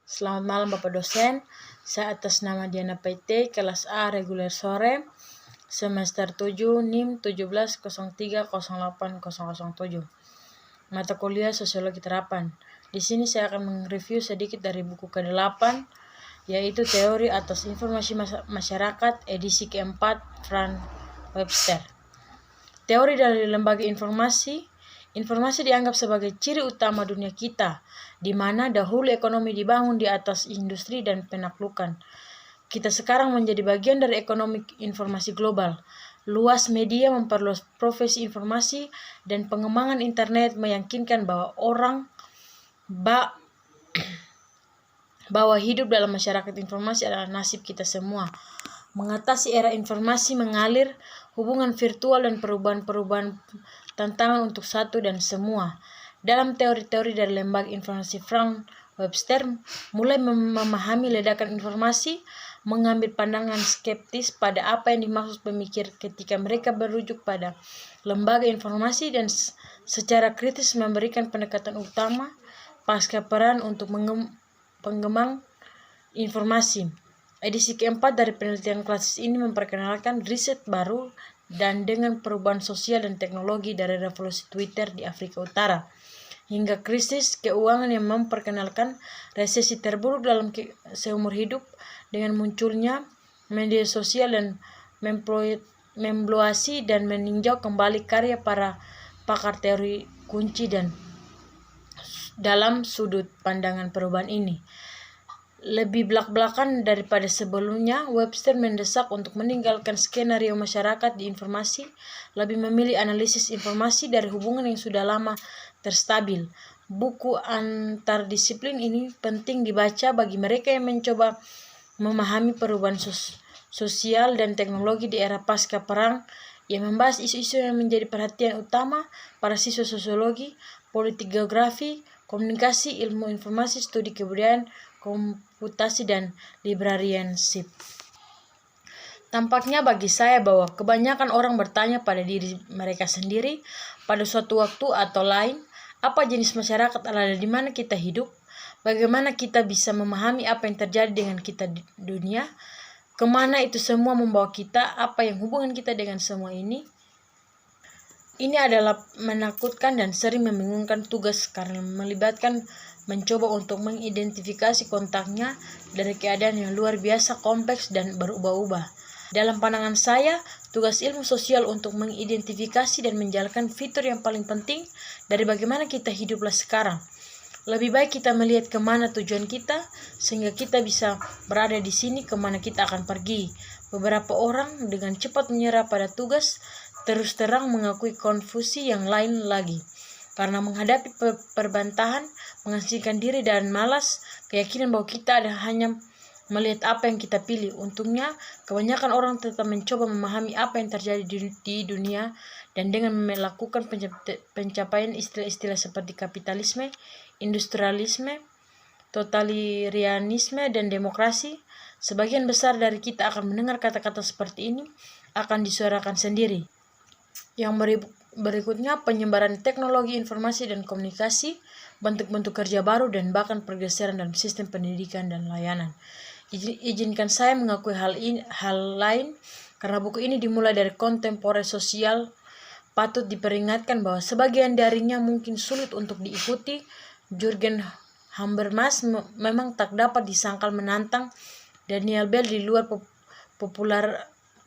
Selamat malam Bapak dosen. Saya atas nama Diana PT, kelas A reguler sore, semester 7, NIM 17030807. Mata kuliah Sosiologi Terapan. Di sini saya akan mereview sedikit dari buku ke-8, yaitu Teori Atas Informasi Masyarakat, edisi keempat, Frank Webster. Teori dari lembaga informasi. Informasi dianggap sebagai ciri utama dunia kita, di mana dahulu ekonomi dibangun di atas industri dan penaklukan. Kita sekarang menjadi bagian dari ekonomi informasi global. Luas media memperluas profesi informasi dan pengembangan internet meyakinkan bahwa hidup dalam masyarakat informasi adalah nasib kita semua. Mengatasi era informasi mengalir, hubungan virtual dan perubahan-perubahan tantangan untuk satu dan semua. Dalam teori-teori dari lembaga informasi Frank Webster, mulai memahami ledakan informasi, mengambil pandangan skeptis pada apa yang dimaksud pemikir ketika mereka merujuk pada lembaga informasi dan secara kritis memberikan pendekatan utama pasca perang untuk pengembangan informasi. Edisi keempat dari penelitian klasis ini memperkenalkan riset baru dan dengan perubahan sosial dan teknologi dari revolusi Twitter di Afrika Utara hingga krisis keuangan yang memperkenalkan resesi terburuk dalam seumur hidup dengan munculnya media sosial dan membluasi dan meninjau kembali karya para pakar teori kunci dan dalam sudut pandangan perubahan ini. Lebih belak-belakan daripada sebelumnya, Webster mendesak untuk meninggalkan skenario masyarakat di informasi, lebih memilih analisis informasi dari hubungan yang sudah lama terstabil. Buku antardisiplin ini penting dibaca bagi mereka yang mencoba memahami perubahan sosial dan teknologi di era pasca perang, yang membahas isu-isu yang menjadi perhatian utama para siswa sosiologi, politik geografi, komunikasi, ilmu informasi, studi kebudayaan, komputasi, dan librarianship. Tampaknya bagi saya bahwa kebanyakan orang bertanya pada diri mereka sendiri pada suatu waktu atau lain, apa jenis masyarakat ada di mana kita hidup, bagaimana kita bisa memahami apa yang terjadi dengan kita di dunia, kemana itu semua membawa kita, apa yang hubungan kita dengan semua ini. Ini adalah menakutkan dan sering membingungkan tugas karena melibatkan mencoba untuk mengidentifikasi kontaknya dari keadaan yang luar biasa kompleks dan berubah-ubah. Dalam pandangan saya, tugas ilmu sosial untuk mengidentifikasi dan menjalankan fitur yang paling penting dari bagaimana kita hiduplah sekarang. Lebih baik kita melihat kemana tujuan kita, sehingga kita bisa berada di sini kemana kita akan pergi. Beberapa orang dengan cepat menyerah pada tugas, terus terang mengakui konfusi yang lain lagi. Karena menghadapi perbantahan, mengasingkan diri dan malas, keyakinan bahwa kita hanya melihat apa yang kita pilih. Untungnya, kebanyakan orang tetap mencoba memahami apa yang terjadi di dunia dan dengan melakukan pencapaian istilah-istilah seperti kapitalisme, industrialisme, totalitarianisme, dan demokrasi. Sebagian besar dari kita akan mendengar kata-kata seperti ini akan disuarakan sendiri. Yang berikutnya, penyebaran teknologi informasi dan komunikasi, bentuk-bentuk kerja baru, dan bahkan pergeseran dalam sistem pendidikan dan layanan. Izinkan saya mengakui hal lain, karena buku ini dimulai dari kontemporer sosial. Patut diperingatkan bahwa sebagian darinya mungkin sulit untuk diikuti. Jürgen Habermas memang tak dapat disangkal menantang. Daniel Bell di luar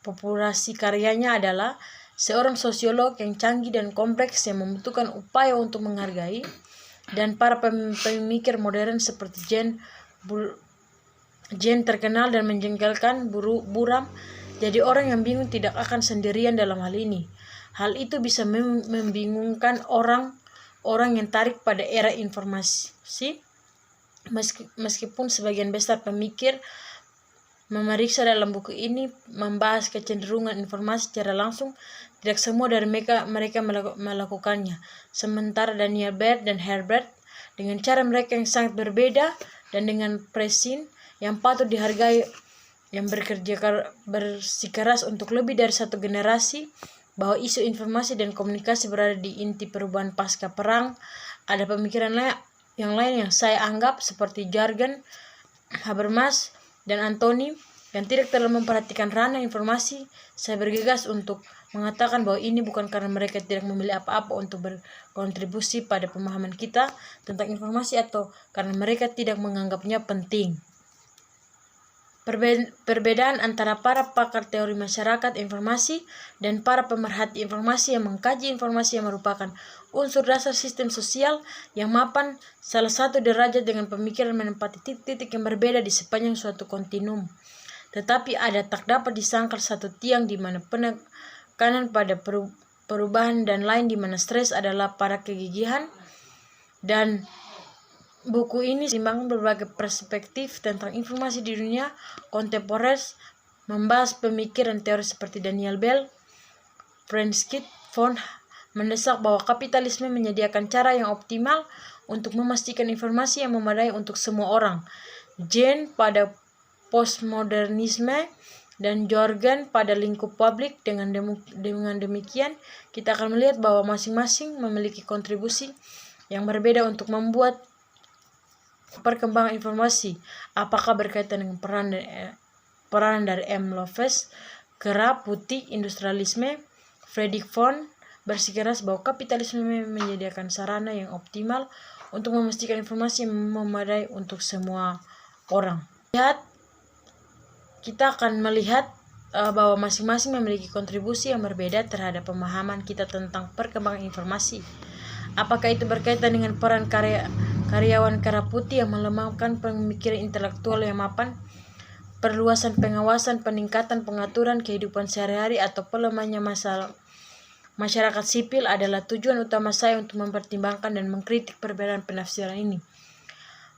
populasi karyanya adalah seorang sosiolog yang canggih dan kompleks yang membutuhkan upaya untuk menghargai, dan para pemikir modern seperti Jane terkenal dan menjengkelkan buram. Jadi orang yang bingung tidak akan sendirian dalam hal ini. Hal itu bisa membingungkan orang yang tarik pada era informasi, meskipun sebagian besar pemikir memeriksa dalam buku ini membahas kecenderungan informasi secara langsung, tidak semua dari mereka melakukannya. Sementara Daniel Bell dan Herbert, dengan cara mereka yang sangat berbeda dan dengan presin yang patut dihargai, yang bersikeras untuk lebih dari satu generasi, bahwa isu informasi dan komunikasi berada di inti perubahan pasca perang. Ada pemikiran yang lain yang saya anggap seperti jargon Habermas dan Anthony yang tidak terlalu memperhatikan ranah informasi, saya bergegas untuk mengatakan bahwa ini bukan karena mereka tidak memilih apa-apa untuk berkontribusi pada pemahaman kita tentang informasi atau karena mereka tidak menganggapnya penting. Perbedaan antara para pakar teori masyarakat informasi dan para pemerhati informasi yang mengkaji informasi yang merupakan unsur dasar sistem sosial yang mapan salah satu derajat dengan pemikiran menempati titik-titik yang berbeda di sepanjang suatu kontinum. Tetapi ada tak dapat disangkal satu tiang di mana penekanan pada perubahan dan lain di mana stres adalah para kegigihan. Dan buku ini membangun berbagai perspektif tentang informasi di dunia kontemporer, membahas pemikiran teori seperti Daniel Bell, Francis von mendesak bahwa kapitalisme menyediakan cara yang optimal untuk memastikan informasi yang memadai untuk semua orang. Jane pada postmodernisme dan Jorgen pada lingkup publik. Dengan demikian, kita akan melihat bahwa masing-masing memiliki kontribusi yang berbeda untuk membuat perkembangan informasi. Apakah berkaitan dengan peran dari M. Loves, Kera Putih, Industrialisme, Friedrich von bersikeras bahwa kapitalisme menyediakan sarana yang optimal untuk memastikan informasi yang memadai untuk semua orang. Kita akan melihat bahwa masing-masing memiliki kontribusi yang berbeda terhadap pemahaman kita tentang perkembangan informasi. Apakah itu berkaitan dengan peran karyawan Kera Putih yang melemahkan pemikiran intelektual yang mapan, perluasan pengawasan, peningkatan pengaturan kehidupan sehari-hari, atau pelemahnya masyarakat sipil adalah tujuan utama saya untuk mempertimbangkan dan mengkritik perbedaan penafsiran ini.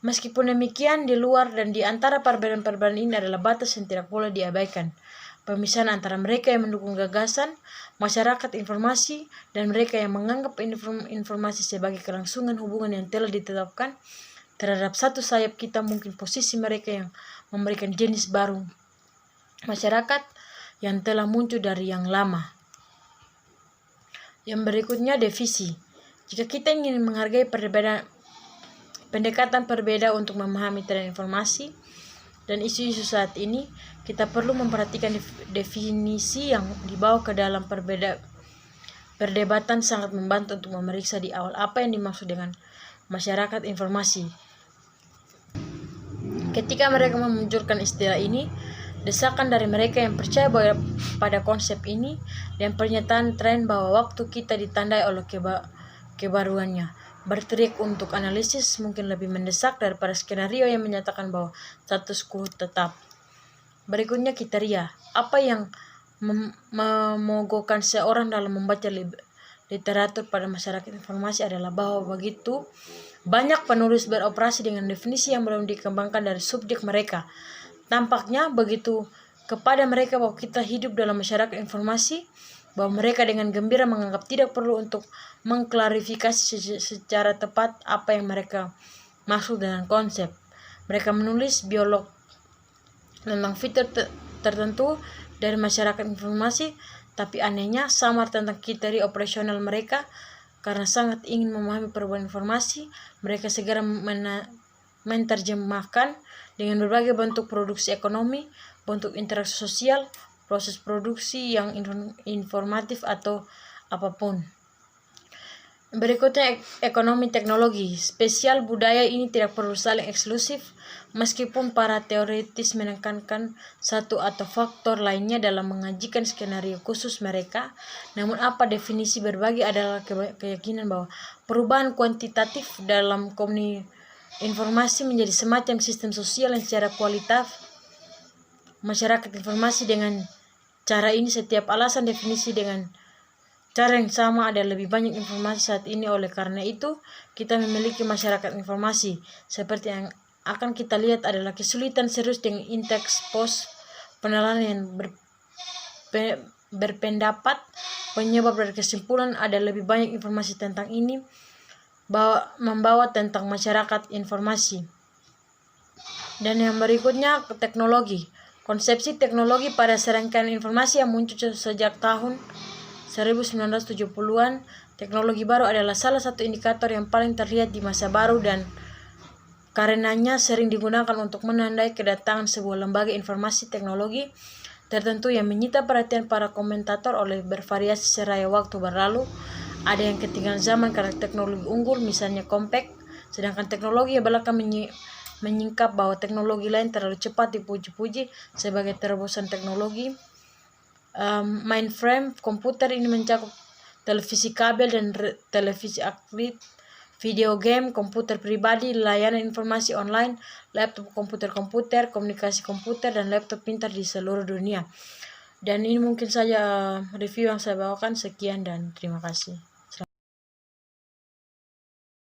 Meskipun demikian, di luar dan di antara perbedaan-perbedaan ini adalah batas yang tidak boleh diabaikan. Pemisahan antara mereka yang mendukung gagasan masyarakat informasi dan mereka yang menganggap informasi sebagai kelangsungan hubungan yang telah ditetapkan terhadap satu sayap kita, mungkin posisi mereka yang memberikan jenis baru masyarakat yang telah muncul dari yang lama. Yang berikutnya, defisi. Jika kita ingin menghargai pendekatan berbeda untuk memahami tren informasi dan isu-isu saat ini, kita perlu memperhatikan definisi yang dibawa ke dalam perdebatan sangat membantu untuk memeriksa di awal apa yang dimaksud dengan masyarakat informasi. Ketika mereka memunculkan istilah ini, desakan dari mereka yang percaya pada konsep ini dan pernyataan tren bahwa waktu kita ditandai oleh kebaruannya berteriak untuk analisis mungkin lebih mendesak daripada skenario yang menyatakan bahwa status quo tetap. Berikutnya, kriteria. Apa yang memogokkan seorang dalam membaca literatur pada masyarakat informasi adalah bahwa begitu banyak penulis beroperasi dengan definisi yang belum dikembangkan dari subjek mereka. Tampaknya begitu kepada mereka bahwa kita hidup dalam masyarakat informasi, bahwa mereka dengan gembira menganggap tidak perlu untuk mengklarifikasi secara tepat apa yang mereka maksud dengan konsep. Mereka menulis biolog tentang fitur tertentu dari masyarakat informasi, tapi anehnya samar tentang kriteria operasional mereka. Karena sangat ingin memahami perubahan informasi, mereka segera menerjemahkan dengan berbagai bentuk produksi ekonomi, bentuk interaksi sosial, proses produksi yang informatif, atau apapun. Berikutnya, ekonomi teknologi. Spesial budaya ini tidak perlu saling eksklusif, meskipun para teoritis menekankan satu atau faktor lainnya dalam mengajikan skenario khusus mereka. Namun apa definisi berbagi adalah keyakinan bahwa perubahan kuantitatif dalam informasi menjadi semacam sistem sosial yang secara kualitatif masyarakat informasi. Dengan cara ini, setiap alasan definisi dengan cara yang sama ada lebih banyak informasi saat ini. Oleh karena itu, kita memiliki masyarakat informasi. Seperti yang akan kita lihat adalah kesulitan serius dengan indeks post penelitian yang berpendapat penyebab dari kesimpulan ada lebih banyak informasi tentang ini membawa tentang masyarakat informasi. Dan yang berikutnya, teknologi. Konsepsi teknologi pada serangkaian informasi yang muncul sejak tahun 1970-an, teknologi baru adalah salah satu indikator yang paling terlihat di masa baru dan karenanya sering digunakan untuk menandai kedatangan sebuah lembaga informasi teknologi tertentu yang menyita perhatian para komentator oleh bervariasi seraya waktu berlalu. Ada yang ketinggalan zaman karena teknologi unggul, misalnya compact, sedangkan teknologi yang belakang menyingkap bahwa teknologi lain terlalu cepat dipuji-puji sebagai terobosan teknologi. Mainframe komputer ini mencakup televisi kabel dan televisi aktif, video game, komputer pribadi, layanan informasi online, laptop komputer, komunikasi komputer, dan laptop pintar di seluruh dunia. Dan ini mungkin saja review yang saya bawakan. Sekian dan terima kasih.